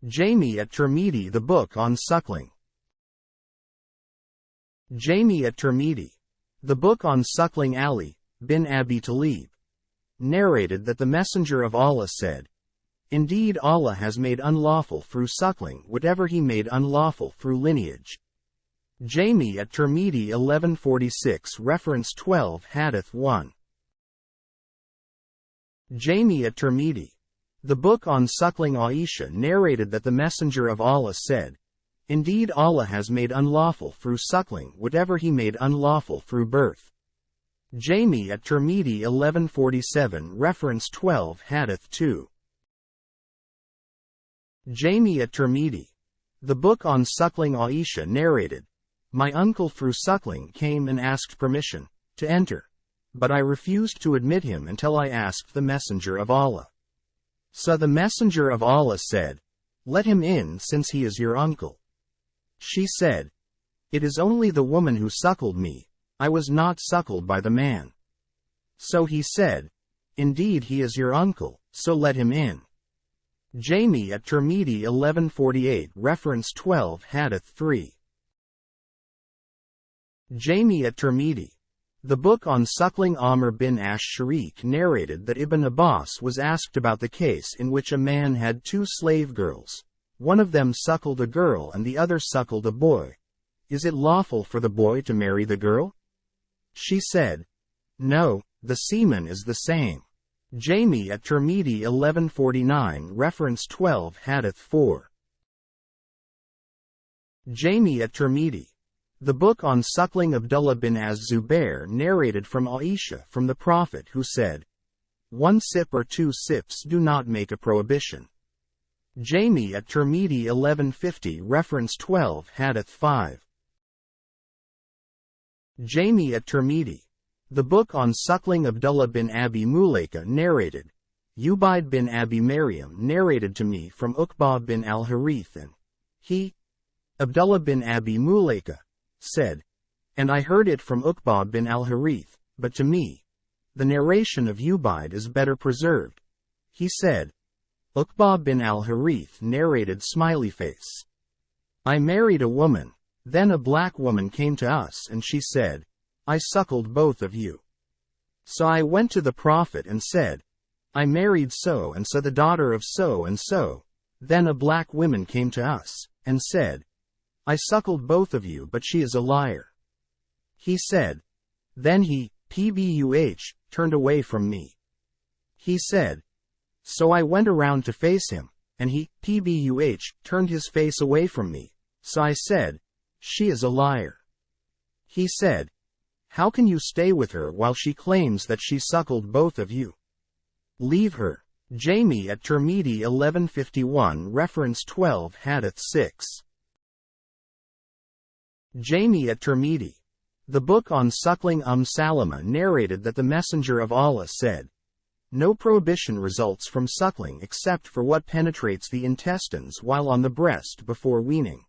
Jami atTirmidhi, the book on suckling. Jami atTirmidhi, the book on suckling. Ali bin Abi Talib narrated that the Messenger of Allah said, "Indeed, Allah has made unlawful through suckling whatever He made unlawful through lineage." Jami atTirmidhi 1146 Reference 12 Hadith 1. Jami atTirmidhi, the book on suckling. Aisha narrated that the Messenger of Allah said, "Indeed, Allah has made unlawful through suckling whatever He made unlawful through birth." Jami atTirmidhi 1147 Reference 12 Hadith 2. Jami atTirmidhi, the book on suckling. Aisha narrated, "My uncle through suckling came and asked permission to enter, but I refused to admit him until I asked the Messenger of Allah. So the Messenger of Allah said, 'Let him in since he is your uncle.' She said, 'It is only the woman who suckled me, I was not suckled by the man.' So he said, 'Indeed he is your uncle, so let him in.'" Jami atTirmidhi 1148 Reference 12 Hadith 3. Jami atTirmidhi, the book on suckling. Amr bin Ash-Sharik narrated that Ibn Abbas was asked about the case in which a man had two slave girls. One of them suckled a girl and the other suckled a boy. Is it lawful for the boy to marry the girl? She said, "No, the semen is the same." Jami atTirmidhi 1149 Reference 12 Hadith 4. Jami atTirmidhi, the book on suckling. Abdullah bin Az-Zubair narrated from Aisha from the Prophet who said, "One sip or two sips do not make a prohibition." Jami atTirmidhi 1150 Reference 12 Hadith 5. Jami atTirmidhi, the book on suckling. Abdullah bin Abi Mulaika narrated, "Ubayd bin Abi Maryam narrated to me from Uqba bin al-Harith and he, Abdullah bin Abi Mulaika, said, and I heard it from Uqba bin al-Harith, but to me, the narration of Ubayd is better preserved." He said, Uqba bin al-Harith narrated smiley face. "I married a woman, then a black woman came to us and she said, 'I suckled both of you.' So I went to the Prophet and said, 'I married so and so the daughter of so and so.' Then a black woman came to us and said, 'I suckled both of you but she is a liar.' He said, then he, turned away from me. He said, so I went around to face him, and he, turned his face away from me. So I said, 'She is a liar.' He said, 'How can you stay with her while she claims that she suckled both of you? Leave her.' Jami atTirmidhi 1151 Reference 12 Hadith 6. Jami atTirmidhi, the book on suckling. Salama narrated that the Messenger of Allah said, "No prohibition results from suckling except for what penetrates the intestines while on the breast before weaning."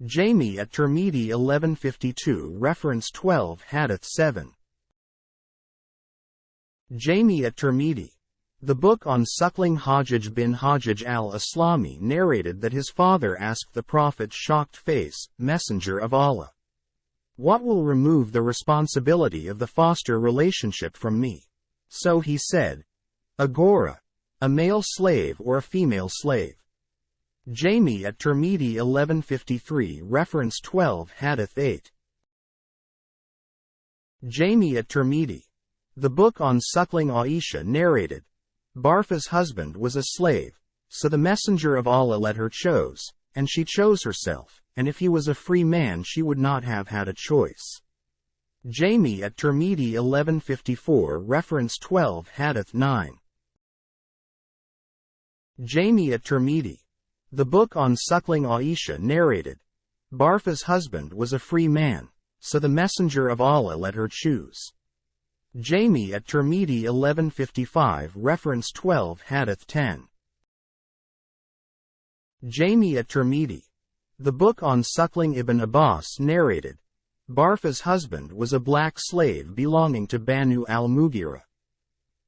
Jami atTirmidhi 1152 Reference 12 Hadith 7. Jami atTirmidhi, the book on suckling. Hajjaj bin Hajjaj al-Aslami narrated that his father asked the Prophet shocked face, "Messenger of Allah, what will remove the responsibility of the foster relationship from me?" So he said, "A gora, a male slave or a female slave." Jami atTirmidhi 1153 Reference 12 Hadith 8. Jami atTirmidhi, the book on suckling. Aisha narrated, Barfa's husband was a slave, so the Messenger of Allah let her choose, and she chose herself, and if he was a free man she would not have had a choice. Jami atTirmidhi 1154 Reference 12 Hadith 9. Jami atTirmidhi, the book on suckling. Aisha narrated, Barfa's husband was a free man, so the Messenger of Allah let her choose. Jami atTirmidhi 1155 Reference 12 Hadith 10. Jami atTirmidhi, the book on suckling. Ibn Abbas narrated, Barfa's husband was a black slave belonging to Banu al-Mughira.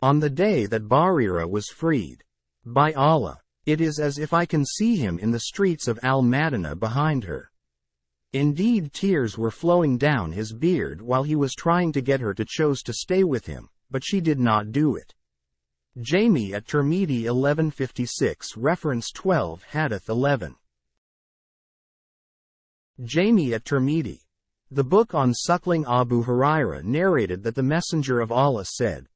On the day that Barira was freed, by Allah, It is as if I can see him in the streets of Al-Madinah behind her. Indeed, tears were flowing down his beard while he was trying to get her to choose to stay with him, but she did not do it. Jami atTirmidhi 1156 Reference 12 Hadith 11. Jami atTirmidhi. The book on suckling. Abu Hurairah narrated that the Messenger of Allah said,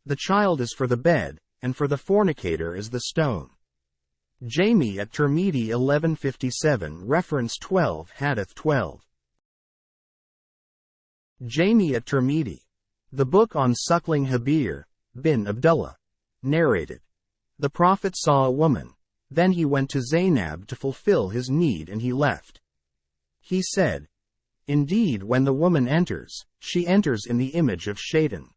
"The child is for the bed, and for the fornicator is the stone." Jami atTirmidhi 1157 Reference 12 Hadith 12. Jami atTirmidhi. The book on suckling. Habir bin Abdullah narrated, the Prophet saw a woman, then he went to Zainab to fulfill his need and he left. He said, "Indeed, when the woman enters, she enters in the image of Shaitan.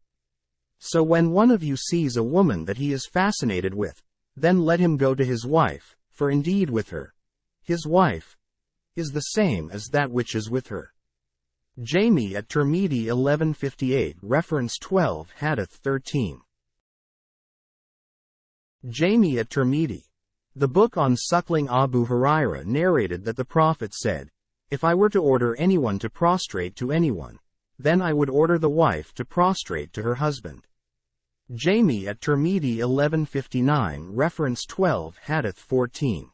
So when one of you sees a woman that he is fascinated with, then let him go to his wife, for indeed with her, his wife, is the same as that which is with her." Jami atTirmidhi 1158 Reference 12 Hadith 13. Jami atTirmidhi. The book on suckling. Abu Hurairah narrated that the Prophet said, "If I were to order anyone to prostrate to anyone, then I would order the wife to prostrate to her husband." Jami atTirmidhi 1159 Reference 12 Hadith 14.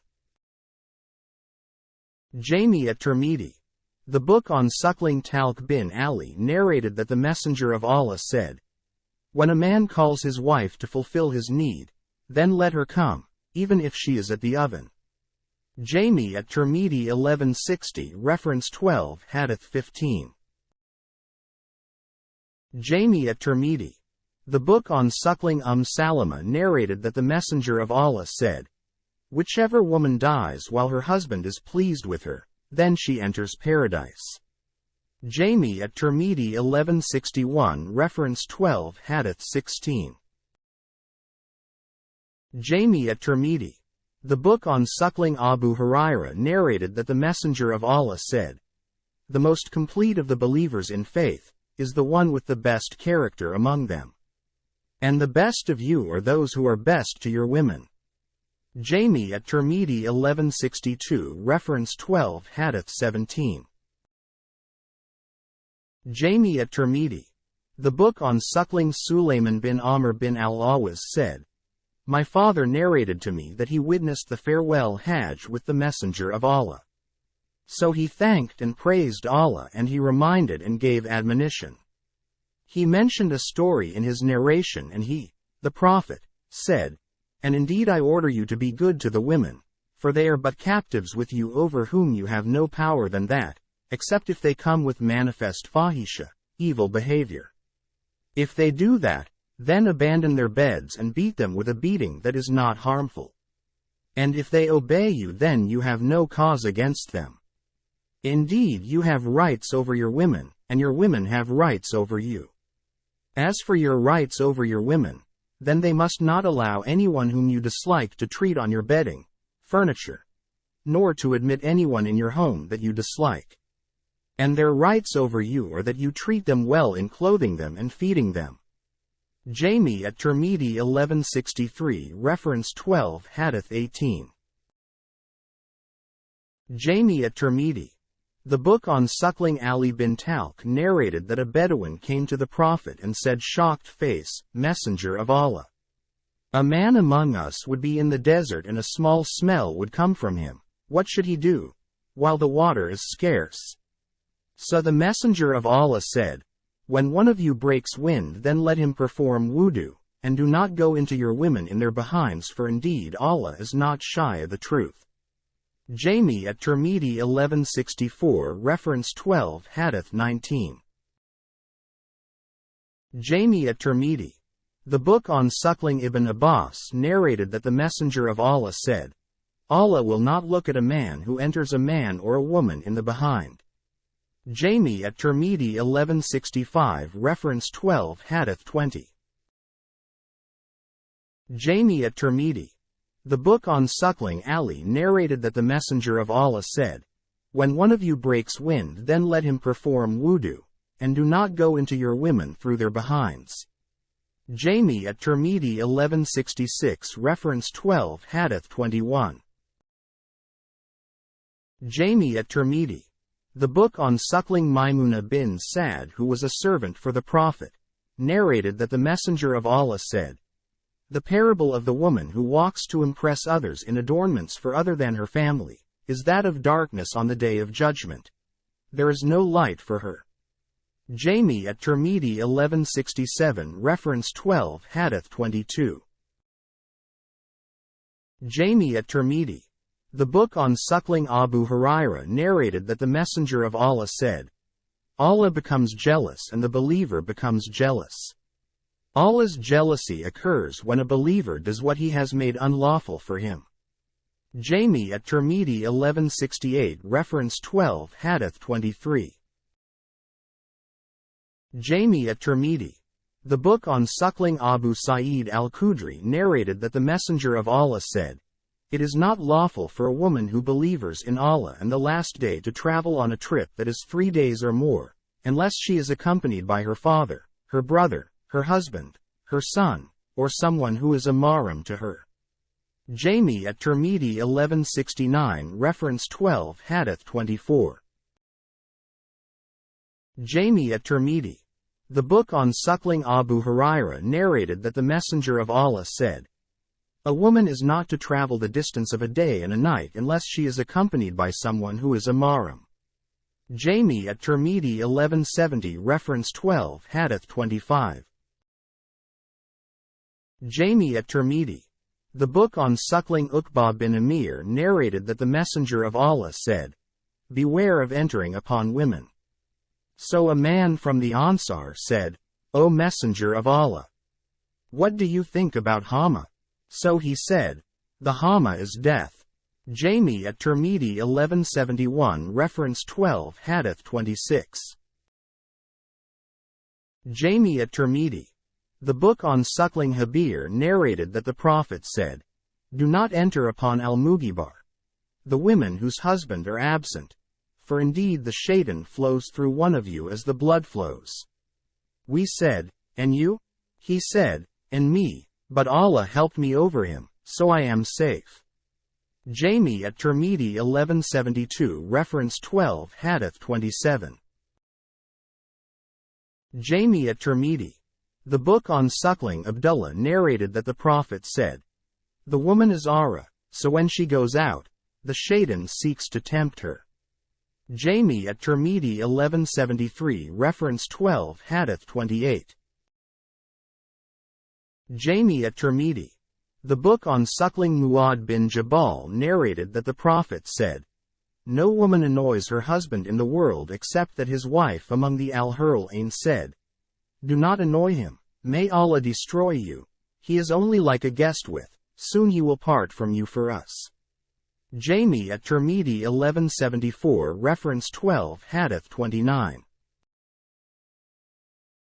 Jami atTirmidhi. The book on suckling. Talq bin Ali narrated that the Messenger of Allah said, "When a man calls his wife to fulfill his need, then let her come, even if she is at the oven." Jami atTirmidhi 1160 Reference 12 Hadith 15. Jami atTirmidhi. The book on suckling. Salama narrated that the Messenger of Allah said, "Whichever woman dies while her husband is pleased with her, then she enters paradise." Jami atTirmidhi 1161 Reference 12 Hadith 16. Jami atTirmidhi. The book on suckling. Abu Hurairah narrated that the Messenger of Allah said, "The most complete of the believers in faith is the one with the best character among them. And the best of you are those who are best to your women." Jami atTirmidhi 1162 Reference 12 Hadith 17. Jami atTirmidhi. The book on suckling. Sulayman bin Amr bin al-Awaz said, "My father narrated to me that he witnessed the farewell Hajj with the Messenger of Allah. So he thanked and praised Allah and he reminded and gave admonition. He mentioned a story in his narration and he, the Prophet, said, 'And indeed I order you to be good to the women, for they are but captives with you over whom you have no power than that, except if they come with manifest fahisha, evil behavior. If they do that, then abandon their beds and beat them with a beating that is not harmful. And if they obey you, then you have no cause against them. Indeed, you have rights over your women, and your women have rights over you. As for your rights over your women, then they must not allow anyone whom you dislike to treat on your bedding, furniture, nor to admit anyone in your home that you dislike. And their rights over you are that you treat them well in clothing them and feeding them." Jami atTirmidhi 1163 Reference 12 Hadith 18. Jami atTirmidhi. The book on suckling. Ali bin Talq narrated that a Bedouin came to the Prophet and said, shocked face, "Messenger of Allah, a man among us would be in the desert and a small smell would come from him. What should he do, while the water is scarce?" So the Messenger of Allah said, "When one of you breaks wind, then let him perform wudu, and do not go into your women in their behinds, for indeed Allah is not shy of the truth." Jami atTirmidhi 1164 Reference 12 Hadith 19. Jami atTirmidhi. The book on suckling. Ibn Abbas narrated that the Messenger of Allah said, "Allah will not look at a man who enters a man or a woman in the behind." Jami atTirmidhi 1165 Reference 12 Hadith 20. Jami atTirmidhi. The book on suckling. Ali narrated that the Messenger of Allah said, "When one of you breaks wind, then let him perform wudu, and do not go into your women through their behinds. Jami atTirmidhi 1166 reference 12 Hadith 21. Jami atTirmidhi. The book on Suckling Maimuna bin Sa'd, who was a servant for the Prophet, narrated that the Messenger of Allah said, "The parable of the woman who walks to impress others in adornments for other than her family, is that of darkness on the day of judgment. There is no light for her." Jami atTirmidhi 1167 reference 12 Hadith 22. Jami atTirmidhi. The book on Suckling Abu Hurairah narrated that the Messenger of Allah said, "Allah becomes jealous and the believer becomes jealous. Allah's jealousy occurs when a believer does what he has made unlawful for him." Jami atTirmidhi 1168 reference 12 Hadith 23. Jami atTirmidhi. The book on Suckling Abu Sa'id al-Khudri narrated that the Messenger of Allah said, "It is not lawful for a woman who believes in Allah and the Last Day to travel on a trip that is 3 days or more, unless she is accompanied by her father, her brother, her husband, her son, or someone who is a mahram to her." Jami atTirmidhi 1169 reference 12 Hadith 24. Jami atTirmidhi. The book on Suckling Abu Hurairah narrated that the Messenger of Allah said, "A woman is not to travel the distance of a day and a night unless she is accompanied by someone who is a mahram." Jami atTirmidhi 1170 reference 12 Hadith 25. Jami atTirmidhi. The book on Suckling Uqba bin Amir narrated that the Messenger of Allah said, "Beware of entering upon women." So a man from the Ansar said, "O Messenger of Allah, what do you think about Hama?" So he said, "The Hama is death." Jami atTirmidhi 1171 reference 12 Hadith 26. Jami atTirmidhi. The book on Suckling Habir narrated that the Prophet said, "Do not enter upon al-Mugibar, the women whose husband are absent, for indeed the shaitan flows through one of you as the blood flows." We said, "And you?" He said, "And me, but Allah helped me over him, so I am safe." Jami atTirmidhi 1172 reference 12 Hadith 27. Jami atTirmidhi. The book on Suckling Abdullah narrated that the Prophet said, "The woman is Aura, so when she goes out, the shaitan seeks to tempt her." Jami atTirmidhi 1173 reference 12 Hadith 28. Jami atTirmidhi. The book on Suckling Mu'adh bin Jabal narrated that the Prophet said, "No woman annoys her husband in the world except that his wife among the Al-Hurl-Ain said, 'Do not annoy him, may Allah destroy you, he is only like a guest with, soon he will part from you for us.'" Jami atTirmidhi 1174 reference 12 Hadith 29.